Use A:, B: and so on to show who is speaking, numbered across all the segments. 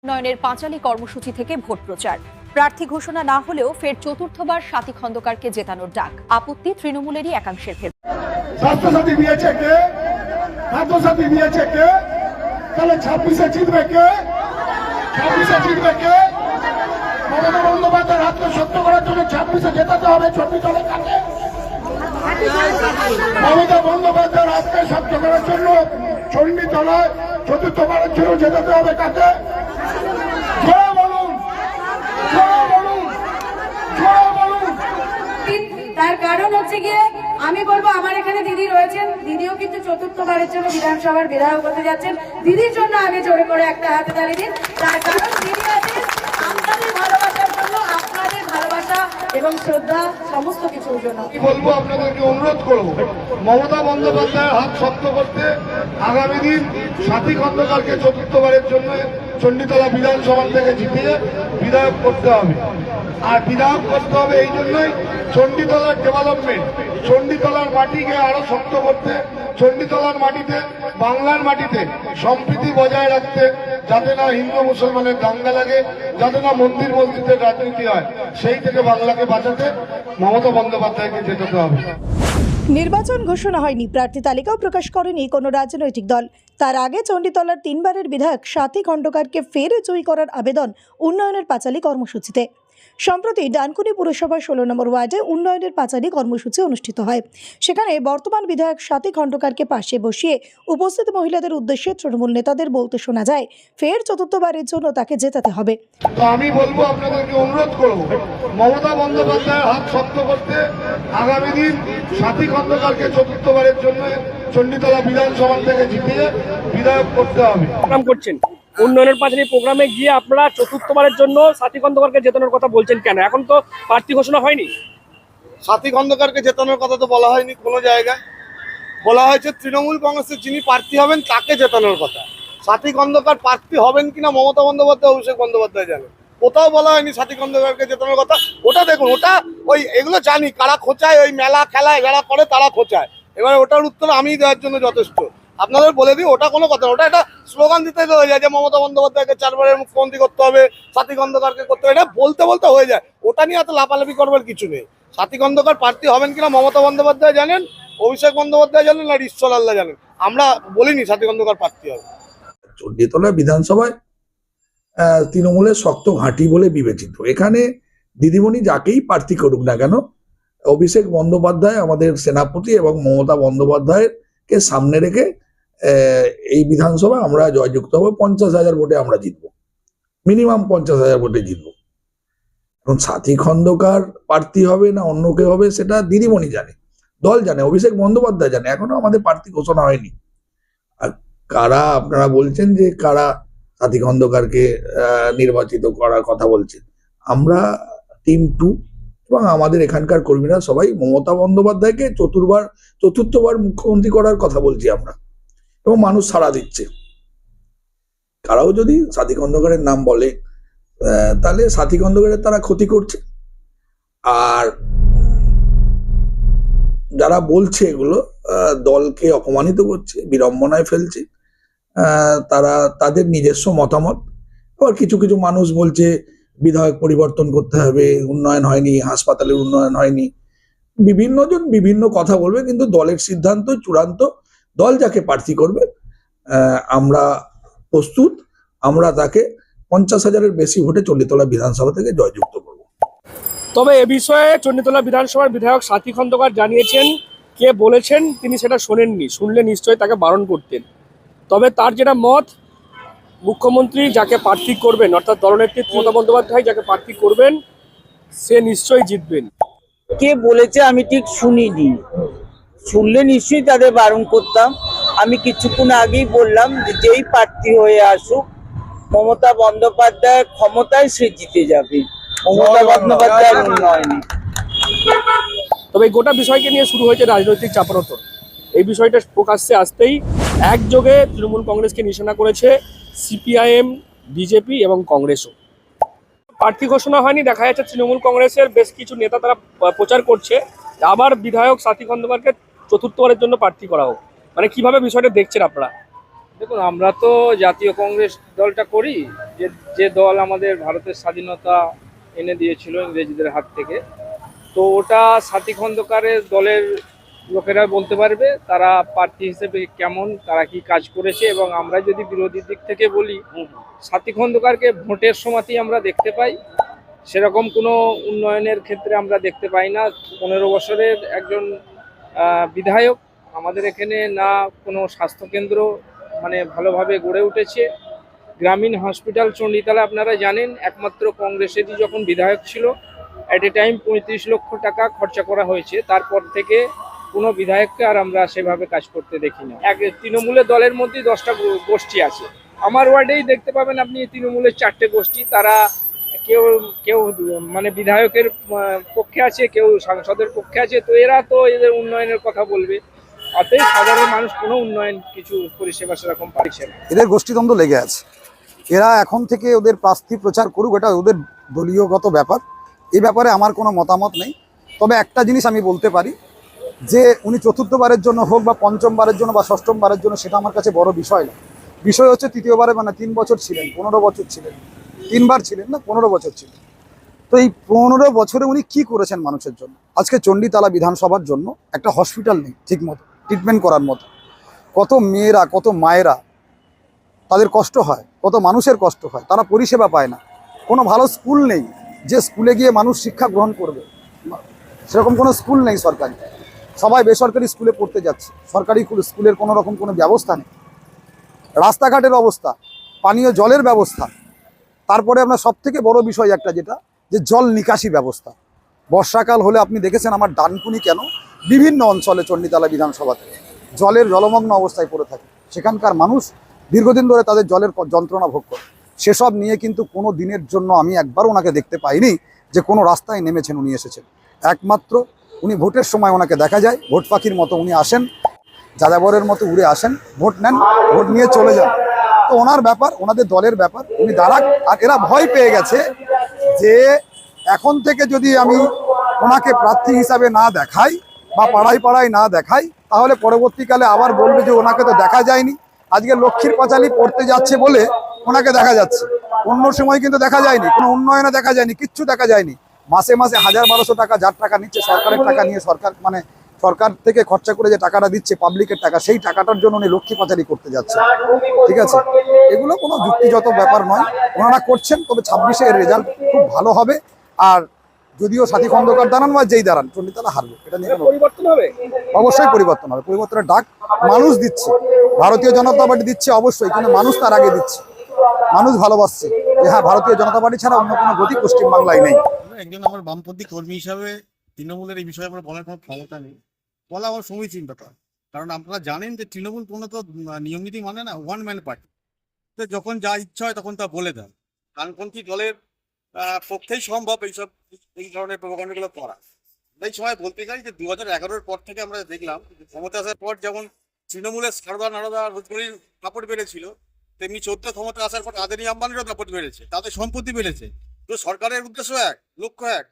A: উন্নয়নের পাঁচালী কর্মসূচি থেকে ভোট প্রচার। প্রার্থী ঘোষণা না হলেও ফের চতুর্থবার সাথী খন্দকারকে জেতানোর ডাক। আপত্তি তৃণমূলেরই একাংশের ক্ষেত্রে।
B: স্বাস্থ্যসাথী দিয়েছে কে? খাদ্যসাথী দিয়েছে কে? তাহলে 26-এ জিতবে কে? 26-এ জিতবে কে? মমতা বন্দ্যোপাধ্যায়ের হাতকে শক্ত করার জন্য 26-এ জেতাতে হবে চণ্ডীতলা কাকে? মমতা বন্দ্যোপাধ্যায়ের হাতকে শক্ত করার জন্য চণ্ডীতলায় চতুর্থবারের জন্য জেতাতে হবে কাকে?
C: তার কারণ হচ্ছে গিয়ে আমি বলবো আমার এখানে দিদি রয়েছেন, দিদিও কিন্তু চতুর্থবারের জন্য বিধানসভার বিধায়ক হতে যাচ্ছেন। দিদির জন্য আগে জোরে করে একটা হাতে তালি দিন। তার কারণ দিদি আছেন আপনাদের ভালোবাসার জন্য, আপনাদের ভালোবাসা এবং শ্রদ্ধা সমস্ত কিছুর জন্য।
B: বলবো আপনাদেরকে অনুরোধ করবো মমতা বন্দ্যোপাধ্যায়ের হাত শক্ত করতে আগামী দিন সাথী খন্দকারকে চতুর্থবারের জন্য চণ্ডীতলা বিধানসভা থেকে জিতিয়ে বিধায়ক করতে হবে। আর বিধায়ক করতে হবে এই জন্যই চণ্ডীতলার ডেভেলপমেন্ট, চণ্ডীতলার মাটিকে আরো শক্ত করতে, চণ্ডীতলার মাটিতে বাংলার মাটিতে সম্প্রীতি বজায় রাখতে, যাতে না হিন্দু মুসলমানের দাঙ্গা লাগে, যাতে না মন্দির মসজিদের রাজনীতি হয়, সেই থেকে বাংলাকে বাঁচাতে মমতা বন্দ্যোপাধ্যায়কে জেতাতে হবে।
D: নির্বাচন ঘোষণা হয়নি, প্রার্থী তালিকাও প্রকাশ করেনি কোনো রাজনৈতিক দল। তার আগে চণ্ডীতলার 3 বারের বিধায়ক সাথী খন্দকারকে ফের জয়ী করার আবেদন উন্নয়নের পাঁচালী কর্মসূচিতে। সম্প্রতি ডানকুনি পুরসভার 16 নম্বর ওয়ার্ডে উন্নয়নের পাঁচালী কর্মসূচি অনুষ্ঠিত হয়। সেখানে বর্তমান বিধায়ক সাথী খন্দকারকে পাশে বসিয়ে উপস্থিত মহিলাদের উদ্দেশ্যে তৃণমূল নেতাদের বলতে শোনা যায় ফের চতুর্থবারের জন্য তাকে জেতাতে হবে।
B: তো আমি বলবো আপনাদেরকে অনুরোধ করবো মমতা বন্দ্যোপাধ্যায়ের হাত শক্ত করতে আগামী দিন সাথী খন্দকারকে চতুর্থবারের জন্য চণ্ডীতলা বিধানসভা থেকে জিতিয়ে বিধায়ক করতে হবে।
E: প্রোগ্রাম করছেন উন্নয়নের পাঁচালী প্রোগ্রামে গিয়ে আপনারা চতুর্থবারের জন্য সাথী খন্দকারকে জেতানোর কথা বলছেন কেন? এখন তো প্রার্থী ঘোষণা হয়নি।
F: সাথী খন্দকারকে জেতানোর কথা তো বলা হয়নি কোনো জায়গায়। বলা হয়েছে তৃণমূল কংগ্রেসের যিনি প্রার্থী হবেন তাকে জেতানোর কথা। সাথী খন্দকার প্রার্থী হবেন কিনা মমতা বন্দ্যোপাধ্যায়, অভিষেক বন্দ্যোপাধ্যায় জানে। কোথাও বলা হয়নি সাথী খন্দকারকে জেতানোর কথা। ওটা দেখুন, ওটা ওই এগুলো জানি কারা খোঁচায়, ওই মেলা খেলায় যারা করে তারা খোঁচায়। এবার ওটার উত্তর আমি দেওয়ার জন্য যথেষ্ট। আপনাদের বলে দিই ওটা কোনো কথা, ওটা একটা স্লোগান দিতে হয়ে যায় যে মমতা বন্দ্যোপাধ্যায়কে 4 বারের মুখ্যমন্ত্রী করতে হবে, সাথী খন্দকারকে করতে হবে, এটা বলতে বলতে হয়ে যায়। ওটা নিয়ে এত লাফালাফি করবার কিছু নেই। সাথী খন্দকার প্রার্থী হবেন কিনা মমতা বন্দ্যোপাধ্যায় জানেন, অভিষেক বন্দ্যোপাধ্যায় জানেন, আর ঈশ্বর আল্লাহ জানেন। আমরা বলিনি সাথী খন্দকার প্রার্থী হবে।
G: চণ্ডীতলা বিধানসভায় তৃণমূলের শক্ত ঘাঁটি বলে বিবেচিত। এখানে দিদিমণি যাকেই প্রার্থী করুক না কেন, অভিষেক বন্দ্যোপাধ্যায় আমাদের সেনাপতি এবং মমতা বন্দ্যোপাধ্যায়কে সামনে রেখে এই বিধানসভা আমরা জয়যুক্ত হবো। 50,000 ভোটে আমরা জিতবো, মিনিমাম 50,000 ভোটে জিতবো। এখন সাথী খন্দকার প্রার্থী হবে না অন্য কেউ হবে সেটা দিদিমণি জানে, দল জানে, অভিষেক বন্দ্যোপাধ্যায় জানে। এখনো আমাদের প্রার্থী ঘোষণা হয়নি। আর কারা আপনারা বলছেন যে কারা সাথী খন্দকারকে নির্বাচিত করার কথা বলছেন, আমরা টিম 2 এবং আমাদের এখানকার কর্মীরা সবাই মমতা বন্দ্যোপাধ্যায়কে চতুর্থবার মুখ্যমন্ত্রী করার কথা বলছি আমরা, এবং মানুষ সাড়া দিচ্ছে। কারাও যদি সাথী খন্দকারের নাম বলে তাহলে সাথী খন্দকারের তারা ক্ষতি করছে। আর যারা বলছে এগুলো দলকে অপমানিত করছে, বিড়ম্বনায় ফেলছে, তারা তাদের নিজস্ব মতামত। আবার কিছু কিছু মানুষ বলছে বিধায়ক পরিবর্তন করতে হবে, উন্নয়ন হয়নি, হাসপাতালের উন্নয়ন হয়নি। বিভিন্ন জন বিভিন্ন কথা বলবে, কিন্তু দলের সিদ্ধান্ত চূড়ান্ত। দল যাকে প্রার্থী করবে আমরা প্রস্তুত, আমরা তাকে 50,000-এর বেশি ভোটে চণ্ডীতলা বিধানসভা থেকে জয়যুক্ত করব।
E: তবে এ বিষয়ে চণ্ডীতলা বিধানসভার বিধায়ক সাথী খন্দকার জানিয়েছেন কে বলেছেন তিনি সেটা শোনেননি, শুনলে নিশ্চয়ই তাকে বারণ করতেন। তবে তার যেটা মত, মুখ্যমন্ত্রী যাকে প্রার্থী করবেন অর্থাৎ দলনেত্রী মমতা বন্দ্যোপাধ্যায় যাকে প্রার্থী করবেন সে নিশ্চয়ই জিতবেন।
H: কে বলেছে আমি ঠিক শুনিনি, শুনলে নিশ্চয়ই তাদের বারণ করতাম। আমি কিছুক্ষণ আগেই বললাম যে যেই প্রার্থী হয়ে আসুক মমতা বন্দ্যোপাধ্যায়ের ক্ষমতায় সে জিতে যাবে, মমতা বন্দ্যোপাধ্যায়ের উন্নয়নে।
E: তবে এই গোটা বিষয়কে নিয়ে শুরু হয়েছে রাজনৈতিক চাপানোতর। এই বিষয়টা প্রকাশ্যে আসতেই একযোগে তৃণমূল কংগ্রেসকে নিশানা করেছে সিপিআইএম, বিজেপি এবং কংগ্রেসও। প্রার্থী ঘোষণা হয়নি, দেখা যাচ্ছে তৃণমূল কংগ্রেসের বেশ কিছু নেতা তারা প্রচার করছে আবার বিধায়ক সাথী খন্দকারকে চতুর্থবারের জন্য প্রার্থী করা হোক। মানে কিভাবে বিষয়টা দেখছেন আপনারা?
I: দেখুন, আমরা তো জাতীয় কংগ্রেস দলটা করি, যে যে দল আমাদের ভারতের স্বাধীনতা এনে দিয়েছিল ইংরেজদের হাত থেকে। তো ওটা সাথী খন্দকারের দলের লোকেরা বলতে পারবে তারা প্রার্থী হিসেবে কেমন, তারা কি কাজ করেছে। এবং আমরা যদি বিরোধী দিক থেকে বলি, সাথী খন্দকারকে ভোটের সময়তেই আমরা দেখতে পাই, সেরকম কোনো উন্নয়নের ক্ষেত্রে আমরা দেখতে পাই না। 15 বছরের একজন বিধায়ক, আমাদের এখানে না কোনো স্বাস্থ্যকেন্দ্র মানে ভালোভাবে গড়ে উঠেছে। গ্রামীণ হসপিটাল চণ্ডীতলা আপনারা জানেন, একমাত্র কংগ্রেসেরই যখন বিধায়ক ছিল অ্যাট এ টাইম 35 লক্ষ টাকা খরচা করা হয়েছে। তারপর থেকে কোনো বিধায়ককে আর আমরা সেভাবে কাজ করতে দেখি না। তৃণমূলের দলের মধ্যেই 10টা গোষ্ঠী আছে। আমার ওয়ার্ডেই দেখতে পাবেন আপনি তৃণমূলের 4টে গোষ্ঠী। তারা কেউ কেউ মানে বিধায়কের পক্ষে আছে, কেউ সাংসদের পক্ষে আছে। তো এরা তো এদের উন্নয়নের কথা বলবে, অতএব সাধারণ মানুষ কোনো উন্নয়ন কিছু পরিষেবা সেরকম পাচ্ছে না।
J: এদের গোষ্ঠীদ্বন্দ্ব লেগে আছে। এরা এখন থেকে ওদের প্রার্থী প্রচার করুক, এটা ওদের দলীয়গত ব্যাপার। এই ব্যাপারে আমার কোনো মতামত নেই। তবে একটা জিনিস আমি বলতে পারি যে উনি চতুর্থবারের জন্য হোক বা পঞ্চমবারের জন্য বা ষষ্ঠমবারের জন্য, সেটা আমার কাছে বড় বিষয় না। বিষয় হচ্ছে তৃতীয়বারে মানে 3 বছর ছিলেন, 15 বছর ছিলেন, 3 বার ছিলেন না, 15 বছর ছিলেন। তো এই 15 বছরে উনি কি করেছেন মানুষের জন্য? আজকে চণ্ডীতলা বিধানসভার জন্য একটা হসপিটাল নেই ঠিক মতো ট্রিটমেন্ট করার মতো। কত মেয়েরা, কত মায়েরা, তাদের কষ্ট হয়, কত মানুষের কষ্ট হয়, তারা পরিষেবা পায় না। কোনো ভালো স্কুল নেই যে স্কুলে গিয়ে মানুষ শিক্ষা গ্রহণ করবে, সেরকম কোনো স্কুল নেই সরকারি। সবাই বেসরকারি স্কুলে পড়তে যাচ্ছে, সরকারি স্কুলের কোনো রকম কোনো ব্যবস্থা নেই। রাস্তাঘাটের অবস্থা, পানীয় জলের ব্যবস্থা, তারপরে আপনার সবথেকে বড় বিষয় একটা যেটা, যে জল নিকাশি ব্যবস্থা। বর্ষাকাল হলে আপনি দেখেছেন আমার ডানকুনি কেন বিভিন্ন অঞ্চলে চণ্ডীতলা বিধানসভাতে জলের জলমগ্ন অবস্থায় পড়ে থাকে। সেখানকার মানুষ দীর্ঘদিন ধরে তাদের জলের যন্ত্রণা ভোগ করে। সেসব নিয়ে কিন্তু কোনো দিনের জন্য আমি একবার ওনাকে দেখতে পাইনি যে কোনো রাস্তায় নেমেছেন উনি এসেছেন। একমাত্র উনি ভোটের সময় ওনাকে দেখা যায়, ভোট পাখির মতো উনি আসেন, যাযাবরের মতো উড়ে আসেন, ভোট নেন, ভোট নিয়ে চলে যান। তো ওনার ব্যাপার, ওনাদের দলের ব্যাপার, উনি দাঁড়াক। আর এরা ভয় পেয়ে গেছে যে এখন থেকে যদি আমি ওনাকে প্রার্থী হিসাবে না দেখাই বা পাড়ায় পাড়ায় না দেখাই, তাহলে পরবর্তীকালে আবার বলবে যে ওনাকে তো দেখা যায়নি। আজকে লক্ষ্মীর পাঁচালী পড়তে যাচ্ছে বলে ওনাকে দেখা যাচ্ছে, অন্য সময় কিন্তু দেখা যায়নি, কোনো উন্নয়নে দেখা যায়নি, কিচ্ছু দেখা যায়নি। মাসে মাসে 1000-1200 টাকা যার টাকা নিচ্ছে, সরকারের টাকা নিয়ে, সরকার থেকে খরচা করে যে টাকাটা দিচ্ছে পাবলিকের টাকা, সেই টাকাটার জন্য উনি লক্ষ্মী পাঁচালী করতে যাচ্ছে। ঠিক আছে, এগুলো কোনো যুক্তিগত ব্যাপার নয়, ওনারা করছেন। তবে 26-এ এর রেজাল্ট খুব ভালো হবে। আর যদিও সাথী খন্দকার দাঁড়ান বা যেই দাঁড়ান, চণ্ডীতলা হারবে, এটা নিয়ে
E: পরিবর্তন হবে,
J: অবশ্যই পরিবর্তন হবে। পরিবর্তনের ডাক মানুষ দিচ্ছে, ভারতীয় জনতা পার্টি দিচ্ছে অবশ্যই, কিন্তু মানুষ তার আগে দিচ্ছে। মানুষ ভালোবাসছে যে হ্যাঁ, ভারতীয় জনতা পার্টি ছাড়া অন্য কোনো গতি পশ্চিমবাংলায় নেই।
F: একজন আমার বামপন্থী কর্মী হিসাবে তৃণমূলের এই বিষয়ে আমার বলার কোনো ক্ষমতা নেই, বলা আমার সমীচীন ব্যাপার। কারণ আপনারা জানেন যে তৃণমূল কোনো তো নিয়ম নীতি মানে না, ওয়ান ম্যান পার্টি। তো যখন যা ইচ্ছা হয় তখন তা বলে দেন। ডানপন্থী দলের পক্ষেই সম্ভব এই ধরনের প্রোপাগান্ডাগুলো করা। এই সময় বলতে চাই যে 2011-এর পর থেকে আমরা দেখলাম ক্ষমতা আসার পর যেমন তৃণমূলের সারদা নারদা রোজগড়ির দাপট বেড়েছিল, তেমনি 14 ক্ষমতা আসার পর আদানি আম্বানিরও দাপট বেড়েছে, তাদের সম্পত্তি বেড়েছে। তো সরকারের উদ্দেশ্য এক, লক্ষ্য এক।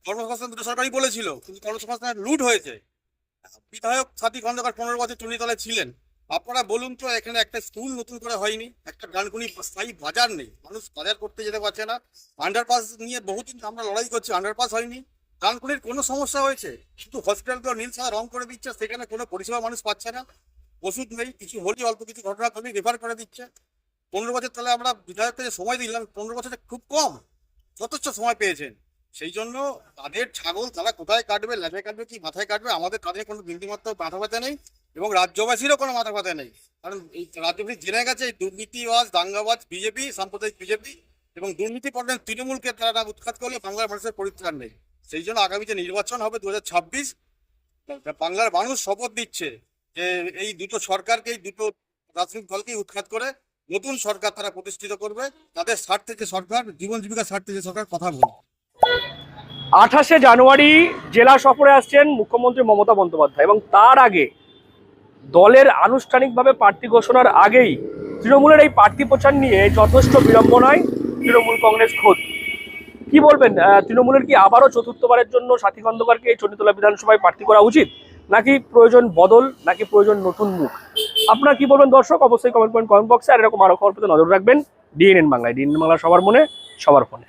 F: কর্মসংস্থান দুটো সরকারই বলেছিল, কিন্তু কর্মসংস্থান লুট হয়েছে। বিধায়ক সাথী খন্দকার 15 বছর চণ্ডীতলায় ছিলেন। আপনারা বলুন তো, এখানে একটা স্কুল নতুন করে হয়নি, একটা ডানকুনি স্থায়ী বাজার নেই, মানুষ বাজার করতে যেতে পারছে না। আন্ডারপাস নিয়ে বহুদিন আমরা লড়াই করছি, আন্ডারপাস হয়নি। ডানকুনির কোনো সমস্যা হয়েছে? শুধু হসপিটালগুলো নীল সাদা রং করে দিচ্ছে, সেখানে কোনো পরিষেবা মানুষ পাচ্ছে না। ওষুধ নেই, কিছু হলেই অল্প কিছু ঘটনা ঘটলে রেফার করে দিচ্ছে। 15 বছর তাহলে আমরা বিধায়ককে যে সময় দিলাম, 15 বছরে খুব কম, যথেষ্ট সময় পেয়েছেন। সেই জন্য তাদের ছাগল তারা কোথায় কাটবে, লেজে কাটবে কি মাথায় কাটবে, আমাদের তাদের কোনো বিন্দুমাত্র মাথা ব্যথা নেই, এবং রাজ্যবাসীরও কোনো মাথা ব্যথা নেই। কারণ এই রাজ্যবাসী জেনে গেছে এই দুর্নীতিবাজ, দাঙ্গাবাজ বিজেপি, সাম্প্রদায়িক বিজেপি এবং দুর্নীতি পড়লেন তৃণমূলকে তারা উৎখাত করলে বাংলার মানুষের পরিত্রাণ নেই। সেই জন্য আগামী যে নির্বাচন হবে 2026, বাংলার মানুষ শপথ দিচ্ছে যে এই দুটো সরকারকে, এই দুটো রাজনৈতিক দলকেই উৎখাত করে নতুন সরকার তারা প্রতিষ্ঠিত করবে। তাদের স্বার্থে যে সরকার, জীবন জীবিকার স্বার্থে যে সরকার, কথা বলবে।
E: 28শে জানুয়ারি জেলা সফরে আসছেন মুখ্যমন্ত্রী মমতা বন্দ্যোপাধ্যায়, এবং তার আগে দলের আনুষ্ঠানিকভাবে প্রার্থী ঘোষণার আগেই তৃণমূলের এই প্রার্থী প্রচার নিয়ে যথেষ্ট বিড়ম্বনায় তৃণমূল কংগ্রেস খোদ। কি বলবেন, তৃণমূলের কি আবারও চতুর্থবারের জন্য সাথী খন্দকারকে এই চণ্ডীতলা বিধানসভায় প্রার্থী করা উচিত, নাকি প্রয়োজন বদল, নাকি প্রয়োজন নতুন মুখ? আপনারা কি বলবেন দর্শক, অবশ্যই কমেন্ট বক্সে। আর এরকম আরো খবর পেতে নজর রাখবেন ডিএনএন বাংলায়। ডিএনএন বাংলা সবার মনে সবার ফোনে।